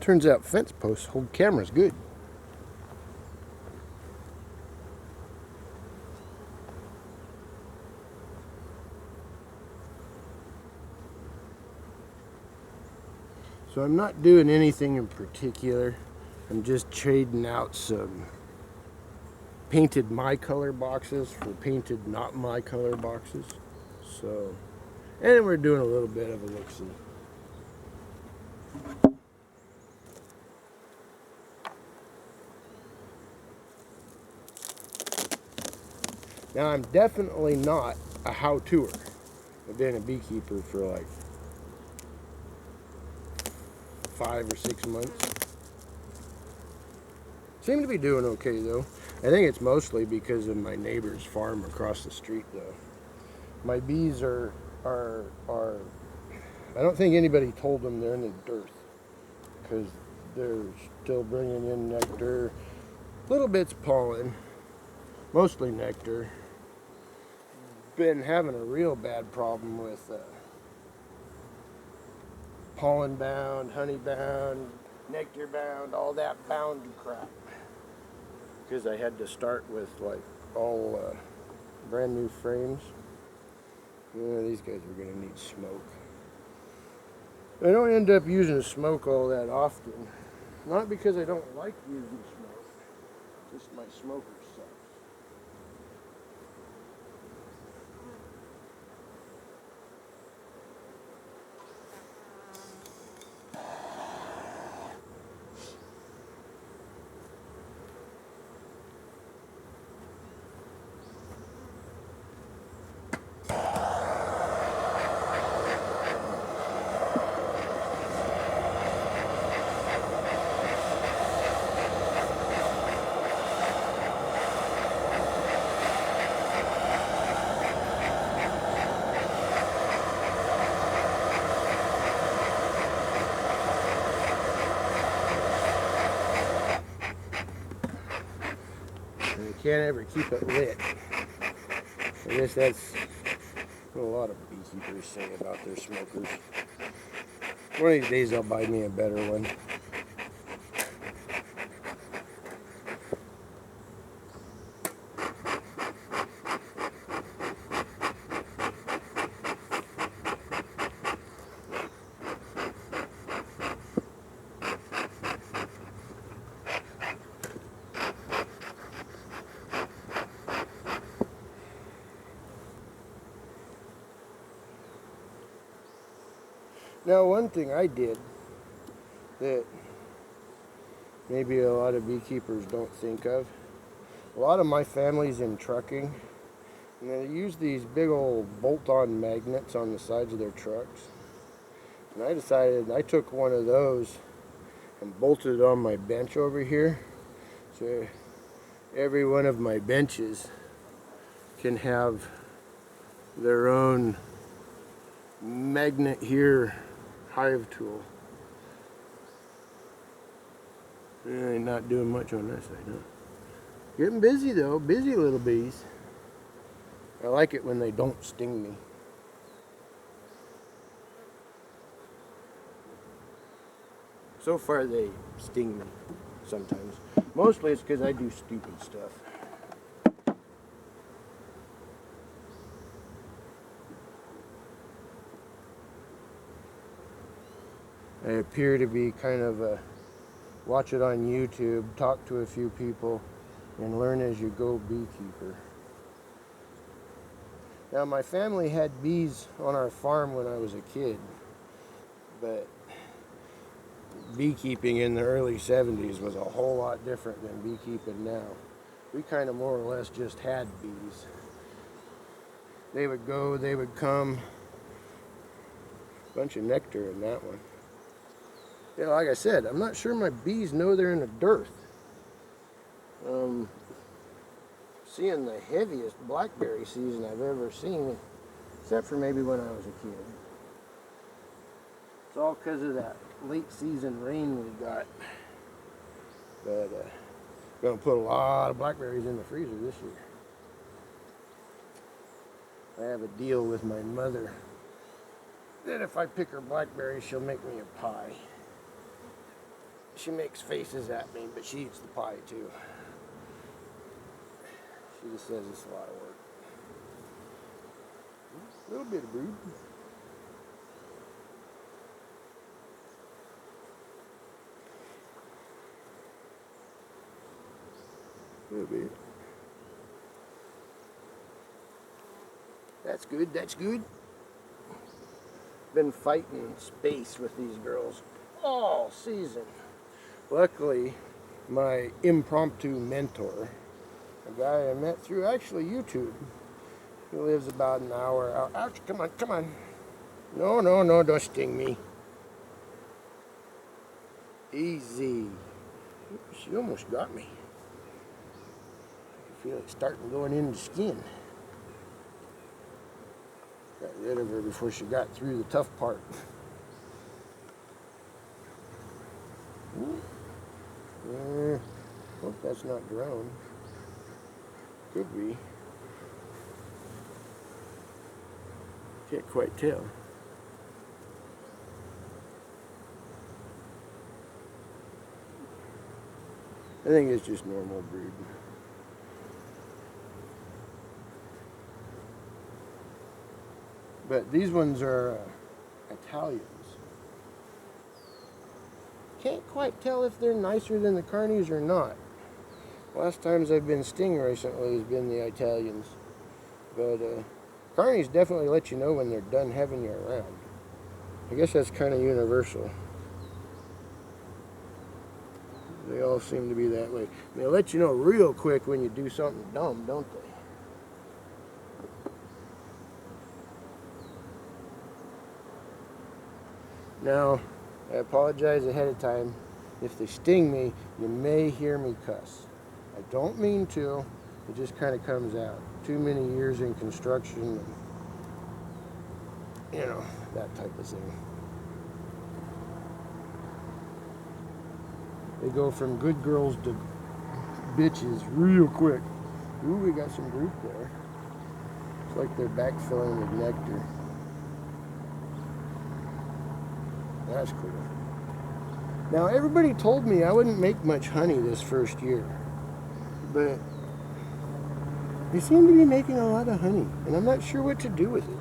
Turns out fence posts hold cameras good. So I'm not doing anything in particular. I'm just trading out some painted my color boxes for painted not my color boxes. So, and we're doing a little bit of a look-see. Now I'm definitely not a how-toer. I've been a beekeeper for like 5 or 6 months. Seem to be doing okay though. I think it's mostly because of my neighbor's farm across the street though. My bees are I don't think anybody told them they're in the dirt, because they're still bringing in nectar, little bits pollen, mostly nectar. Been having a real bad problem with pollen bound, honey bound, nectar bound, all that bound crap, because I had to start with like all brand new frames. Yeah, these guys are going to need smoke. I don't end up using smoke all that often. Not because I don't like using smoke, just my smoker sucks. And you can't ever keep it lit. I guess that's what a lot of beekeepers say about their smokers. One of these days I'll buy me a better one. Now, one thing I did that maybe a lot of beekeepers don't think of, a lot of my family's in trucking, and they use these big old bolt-on magnets on the sides of their trucks. And I decided, I took one of those and bolted it on my bench over here, so every one of my benches can have their own magnet here hive tool. Not doing much on this side, huh? Getting busy though, busy little bees. I like it when they don't sting me. So far they sting me sometimes. Mostly it's because I do stupid stuff. I appear to be kind of a watch it on YouTube, talk to a few people, and learn as you go beekeeper. Now my family had bees on our farm when I was a kid, but beekeeping in the early 70s was a whole lot different than beekeeping now. We kind of more or less just had bees. They would go, they would come. Bunch of nectar in that one. Yeah, like I said, I'm not sure my bees know they're in a dearth. Seeing the heaviest blackberry season I've ever seen, except for maybe when I was a kid. It's all because of that late season rain we got. But gonna put a lot of blackberries in the freezer this year. I have a deal with my mother that if I pick her blackberries, she'll make me a pie. She makes faces at me, but she eats the pie too. She just says it's a lot of work. A little bit of brood. A little bit. That's good, that's good. Been fighting space with these girls all season. Luckily, my impromptu mentor, a guy I met through actually YouTube, he lives about an hour out. Ouch, come on, come on. No, no, no, don't sting me. Easy. She almost got me. I feel it starting going into the skin. Got rid of her before she got through the tough part. Hope that's not drowned. Could be. Can't quite tell. I think it's just normal breed. But these ones are Italians. Can't quite tell if they're nicer than the Carnies or not. Last times I've been stinged recently has been the Italians. But Carnies definitely let you know when they're done having you around. I guess that's kind of universal. They all seem to be that way. They let you know real quick when you do something dumb, don't they? Now, I apologize ahead of time. If they sting me, you may hear me cuss. I don't mean to. It just kind of comes out. Too many years in construction, and, you know, that type of thing. They go from good girls to bitches real quick. Ooh, we got some group there. It's like they're backfilling with nectar. That's cool. Now, everybody told me I wouldn't make much honey this first year, but they seem to be making a lot of honey, and I'm not sure what to do with it.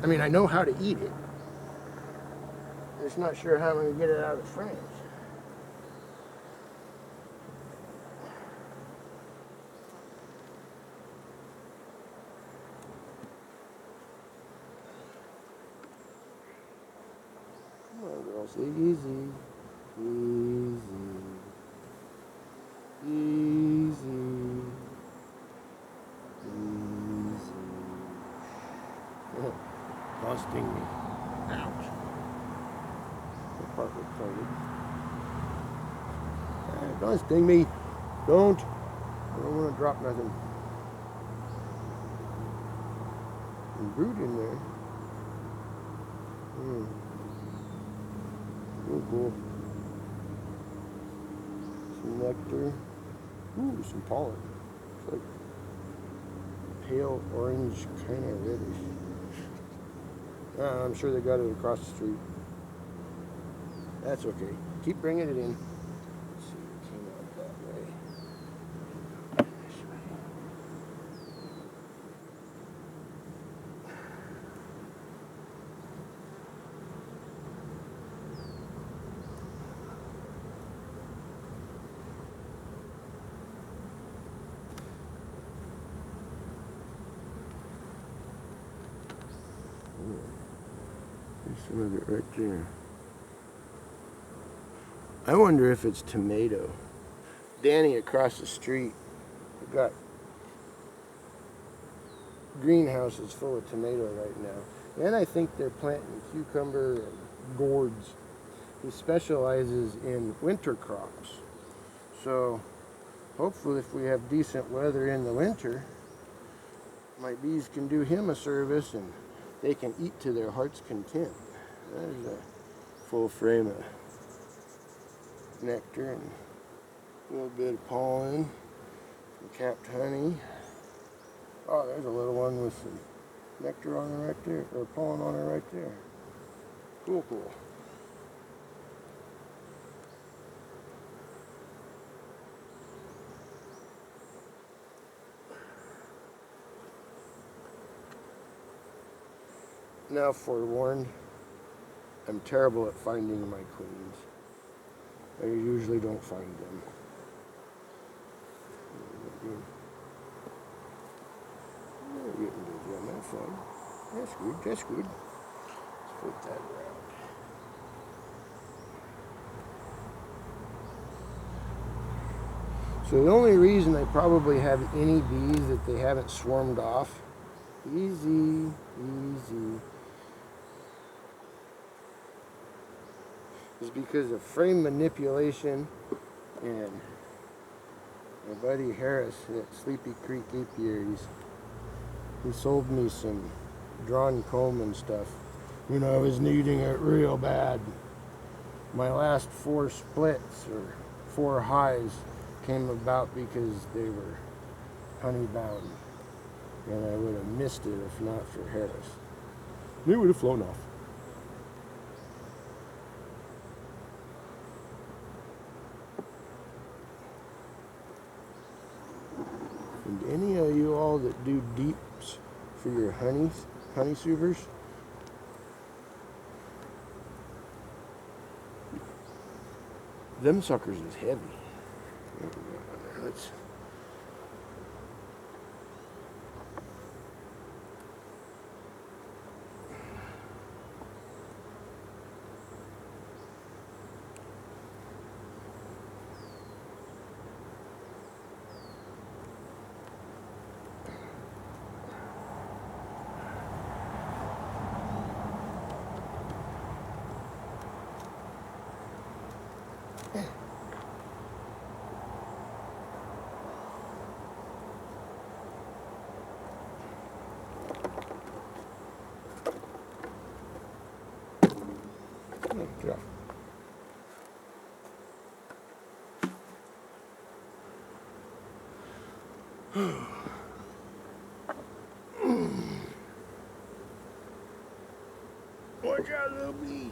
I mean, I know how to eat it. I'm just not sure how I'm going to get it out of the frames. Come on, girls. Easy. Easy. Easy. Easy. Don't sting me. Ouch. The part was covered. Don't sting me. Don't. I don't want to drop nothing. Some brood in there. Oh, cool. Some nectar. Ooh, some pollen. It's like pale orange, kind of reddish. I'm sure they got it across the street. That's okay. Keep bringing it in. Let's see, it came out that way. This way. There's some of it right there. I wonder if it's tomato. Danny across the street got greenhouses full of tomato right now. And I think they're planting cucumber and gourds. He specializes in winter crops. So hopefully if we have decent weather in the winter, my bees can do him a service and they can eat to their heart's content. There's a full frame of nectar and a little bit of pollen, some capped honey. Oh, there's a little one with some nectar on her right there, or pollen on her right there. Cool, cool. now forewarned, I'm terrible at finding my queens. I usually don't find them. You're getting busy on that side. That's good, that's good. Let's put that around. So the only reason I probably have any bees that they haven't swarmed off, easy, is because of frame manipulation and my buddy Harris at Sleepy Creek Apiaries. He sold me some drawn comb and stuff when I was needing it real bad. My last 4 splits or 4 highs came about because they were honey bound, and I would have missed it if not for Harris. They would have flown off. And any of you all that do deeps for your honey supers, them suckers is heavy. Let's get off. Watch out, little bees.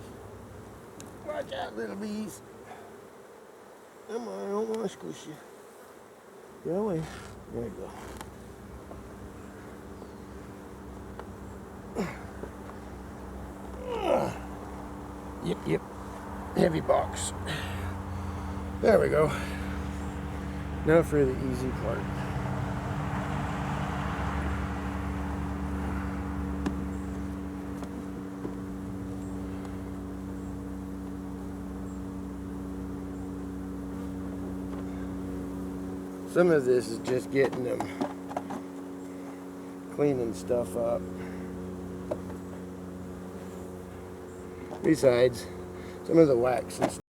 Watch out, little bees. Come on, I don't want to squish you. Get away. There you go. Yep. Heavy box. There we go. Now for the easy part. Some of this is just getting them cleaning stuff up. Besides, some of the wax and stuff